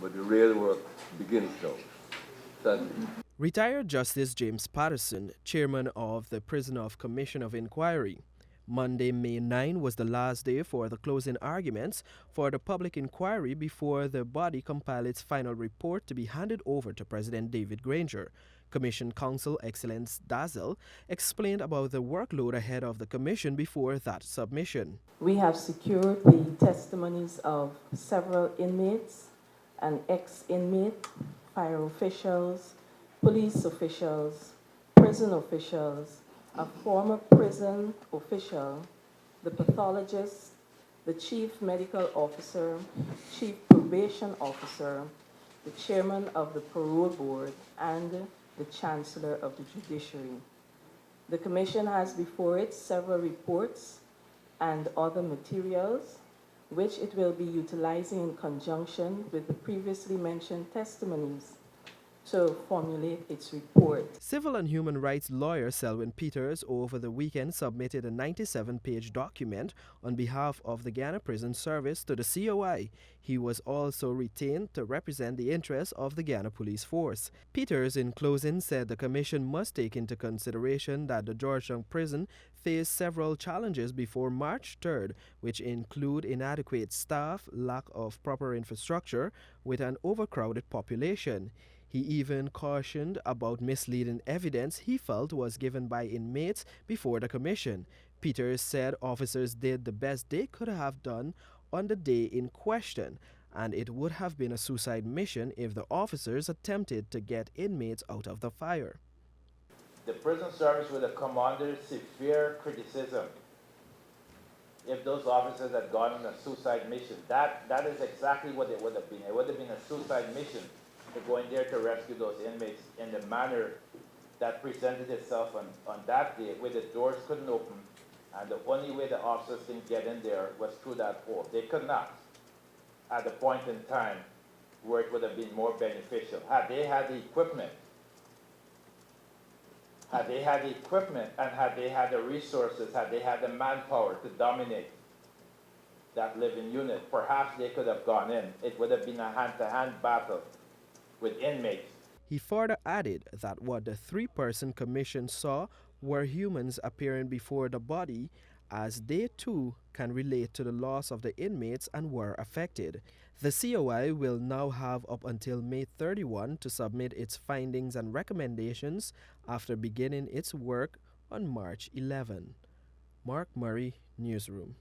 but the real work begins now. Sadly. Retired Justice James Patterson, chairman of the Prison Commission of Inquiry. Monday, May 9 was the last day for the closing arguments for the public inquiry before the body compiled its final report to be handed over to President David Granger. Commission Counsel Excellence Dazzle explained about the workload ahead of the commission before that submission. We have secured the testimonies of several inmates, an ex-inmate, fire officials, police officials, prison officials, a former prison official, the pathologist, the chief medical officer, chief probation officer, the chairman of the parole board, and the chancellor of the judiciary. The commission has before it several reports and other materials which it will be utilizing in conjunction with the previously mentioned testimonies to formulate its report. Civil and human rights lawyer Selwyn Peters over the weekend submitted a 97-page document on behalf of the Ghana Prison Service to the COI. He was also retained to represent the interests of the Ghana Police Force. Peters, in closing, said the commission must take into consideration that the Georgetown prison faced several challenges before March 3rd, which include inadequate staff, lack of proper infrastructure, with an overcrowded population. He even cautioned about misleading evidence he felt was given by inmates before the commission. Peters said officers did the best they could have done on the day in question, and it would have been a suicide mission if the officers attempted to get inmates out of the fire. The prison service would have come under severe criticism if those officers had gone on a suicide mission. That is exactly what it would have been. It would have been a suicide mission to go in there to rescue those inmates in the manner that presented itself on that day, where the doors couldn't open, and the only way the officers can get in there was through that hole. They could not, at the point in time where it would have been more beneficial. Had they had the equipment, and had they had the resources, had they had the manpower to dominate that living unit, perhaps they could have gone in. It would have been a hand-to-hand battle with inmates. He further added that what the three-person commission saw were humans appearing before the body, as they too can relate to the loss of the inmates and were affected. The COI will now have up until May 31 to submit its findings and recommendations after beginning its work on March 11. Mark Murray, Newsroom.